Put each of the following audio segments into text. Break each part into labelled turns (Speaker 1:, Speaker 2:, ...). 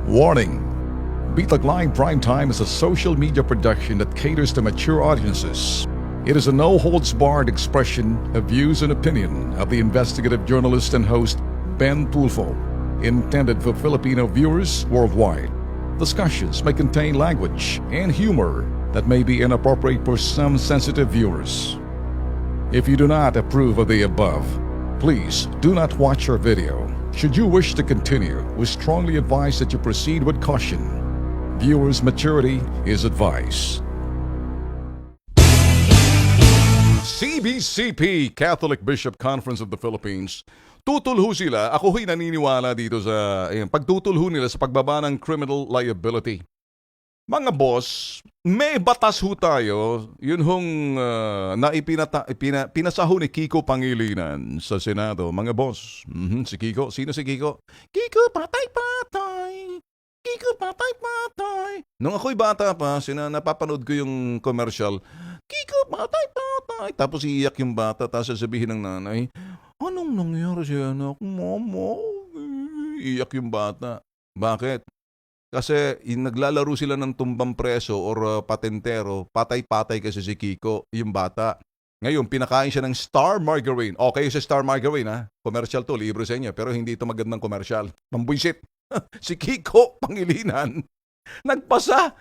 Speaker 1: Warning! Bitag Line Primetime is a social media production that caters to mature audiences. It is a no-holds-barred expression of views and opinion of the investigative journalist and host Ben Tulfo, intended for Filipino viewers worldwide. Discussions may contain language and humor that may be inappropriate for some sensitive viewers. If you do not approve of the above, please do not watch our video. Should you wish to continue, we strongly advise that you proceed with caution. Viewers' maturity is advised. CBCP, Catholic Bishop Conference of the Philippines, tutulho sila. Ako ho'y naniniwala dito sa pagtutulho nila sa pagbaba ng criminal liability. Mga boss, may batas ho tayo, yun hong pinasaho ni Kiko Pangilinan sa Senado. Mga boss, si Kiko, sino si Kiko? Kiko, patay-patay! Kiko, patay-patay! Nung ako'y bata pa, napapanood ko yung commercial, Kiko, patay-patay! Tapos iiyak yung bata, tapos sasabihin ng nanay, anong nangyari sa anak, mama? Iiyak yung bata. Bakit? Kasi naglalaro sila ng tumbang preso or patentero, patay-patay kasi si Kiko, yung bata. Ngayon, pinakain siya ng Star Margarine. Okay sa Star Margarine, ha? Commercial to, libre sa inyo, pero hindi ito magandang commercial. Mambuisit. Si Kiko Pangilinan, nagpasa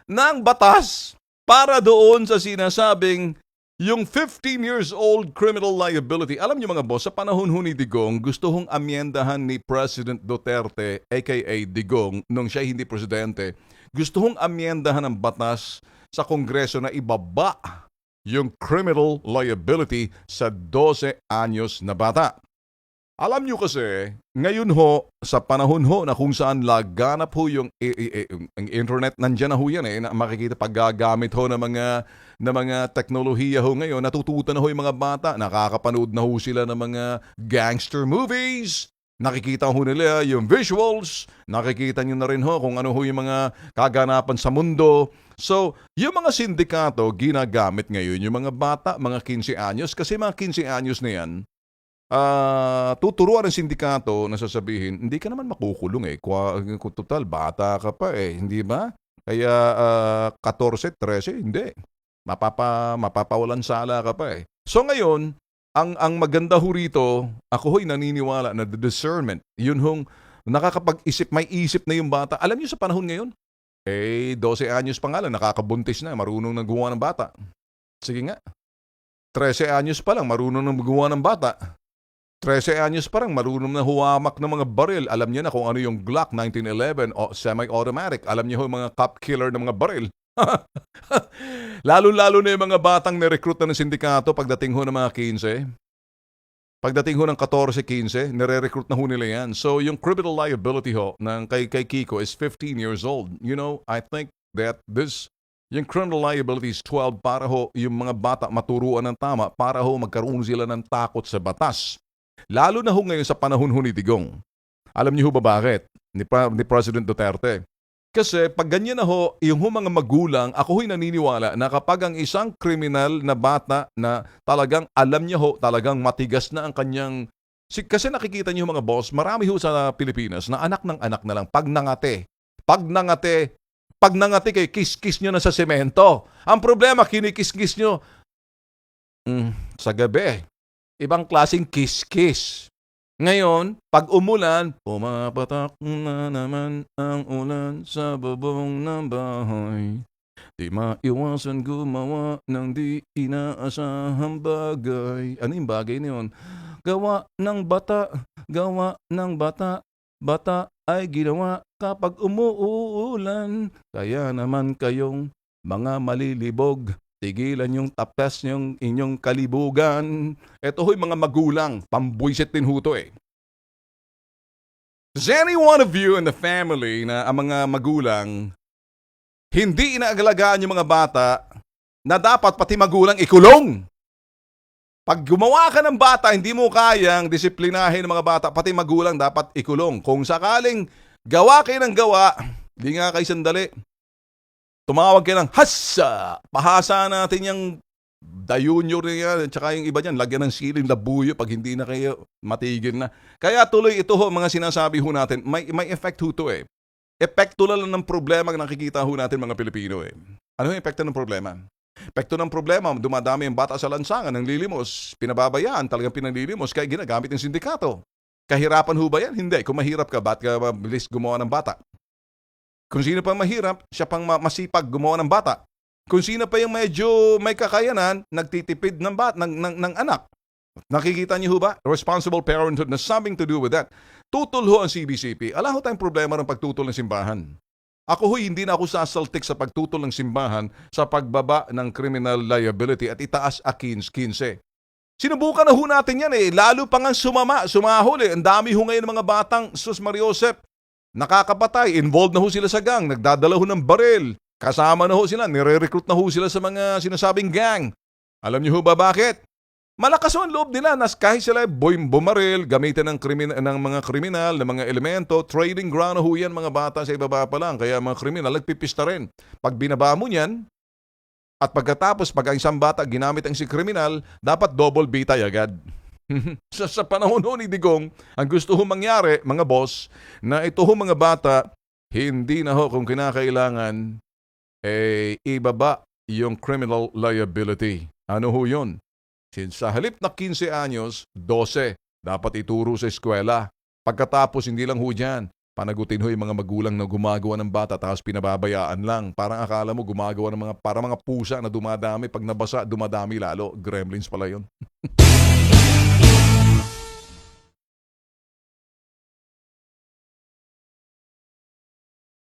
Speaker 1: ng batas para doon sa sinasabing yung 15 years old criminal liability. Alam niyo mga boss, sa panahon ni Digong, gusto hong amyendahan ni President Duterte, aka Digong, nung siya hindi presidente, gusto hong amyendahan ng batas sa Kongreso na ibaba yung criminal liability sa 12 anyos na bata. Alam niyo kasi, ngayon ho, sa panahon ho na kung saan laganap ho yung internet, nandyan na ho yan na makikita paggagamit ho ng mga teknolohiya ho ngayon, natututo na ho yung mga bata, nakakapanood na ho sila ng mga gangster movies, nakikita ho nila yung visuals, nakikita nyo na rin ho kung ano ho yung mga kaganapan sa mundo. So, yung mga sindikato ginagamit ngayon, yung mga bata, mga 15 anyos, kasi mga 15 anyos na yan, tuturuan ng sindikato na sasabihin, hindi ka naman makukulong total, bata ka pa hindi ba? Kaya 14, 13, hindi. Mapapawalan sala ka pa So ngayon, ang maganda ho rito, ako ho'y naniniwala na the discernment, yun hong nakakapag-isip, may isip na yung bata. Alam niyo sa panahon ngayon, 12 anyos pa nga lang, nakakabuntis na, marunong nang gumawa ng bata. Sige nga, 13 anyos pa lang, marunong nang gumawa ng bata. 13 anyos parang marunong na huwamak ng mga baril. Alam niya na kung ano yung Glock 1911 o semi-automatic. Alam niya yung mga cop killer ng mga baril. Lalo-lalo na yung mga batang nirecruit na ng sindikato pagdating ho ng mga 15. Pagdating ho ng 14, 15, nire-recruit na ho nila yan. So yung criminal liability ho ng kay Kiko is 15 years old. You know, I think that yung criminal liability is 12 para ho yung mga bata maturuan ng tama, para ho magkaroon sila ng takot sa batas. Lalo na ho ngayon sa panahon ho ni Digong. Alam niyo ho ba bakit? Ni President Duterte. Kasi pag ganyan na ho, yung mga magulang, ako ho'y naniniwala na kapag ang isang kriminal na bata na talagang alam niya ho, talagang matigas na ang kanyang... Kasi nakikita niyo mga boss, marami ho sa Pilipinas na anak ng anak na lang pag nangate kayo, kiss-kiss nyo na sa semento. Ang problema, kinikis-kiss nyo sa gabi. Ibang klaseng kiss-kiss. Ngayon, pag umulan, pumapatak na naman ang ulan sa bubong ng bahay. Di maiwasan gumawa ng di inaasahang bagay. Ano yung bagay na yun? Gawa ng bata, bata ay ginawa kapag umuulan. Kaya naman kayong mga malilibog, tigilan yung tapes yung inyong kalibugan. Ito ho'y mga magulang, pambuisit din ho to Does any one of you in the family na ang mga magulang hindi inaagalagaan yung mga bata na dapat pati magulang ikulong? Pag gumawa ka ng bata, hindi mo kayang disiplinahin ng mga bata, pati magulang dapat ikulong. Kung sakaling gawa kayo ng gawa, di nga kayo sandali. Tumawag kayo ng hasa! Pahasa natin yung dayunyo rin yan, tsaka yung iba dyan, lagyan ng siling labuyo pag hindi na kayo matigil na. Kaya tuloy ito ho, mga sinasabi ho natin, may effect ho to epekto lang ng problema ang nakikita ho natin mga Pilipino eh. Ano yung epekto ng problema? Epekto ng problema, dumadami ang bata sa lansangan, ng lilimos, pinababayaan, talagang pinanlilimos, kaya ginagamit ng sindikato. Kahirapan ho ba yan? Hindi. Kung mahirap ka, ba't ka mabilis gumawa ng bata? Kung sino pang mahirap, siya pang masipag gumawa ng bata. Kung sino pa yung medyo may kakayanan, nagtitipid ng anak. Nakikita niyo ho ba? Responsible parenthood na something to do with that. Tutol ho ang CBCP. Ala ho tayong problema ng pagtutol ng simbahan. Ako ho, hindi na ako sasaltik sa pagtutol ng simbahan sa pagbaba ng criminal liability at itaas a 15. Sinubukan na ho natin yan eh. Lalo pa nga sumahol eh. Ang dami ho ngayon ng mga batang Sus Mariosep, nakakapatay, involved na ho sila sa gang, nagdadala ho ng baril, kasama na ho sila, nire-recruit na ho sila sa mga sinasabing gang. Alam niyo ho ba bakit? Malakas ho ang loob nila na kahit sila bumaril, gamitin ng mga kriminal, ng mga elemento, trading ground ho yan mga bata sa ibaba pa lang. Kaya mga kriminal, nagpipista rin. Pag binaba mo yan, at pagkatapos pag ang isang bata ginamit ang si kriminal, dapat double bitay agad. sa panahon ho ni Digong, ang gusto ho mangyari, mga boss, na ito ho mga bata, hindi na ho kung kinakailangan, ibaba yung criminal liability. Ano ho yun? Sa halip na 15 anyos, 12, dapat ituro sa eskwela. Pagkatapos, hindi lang ho dyan. Panagutin ho yung mga magulang na gumagawa ng bata tapos pinababayaan lang. Parang akala mo gumagawa ng mga pusa na dumadami. Pag nabasa, dumadami lalo. Gremlins pala yun.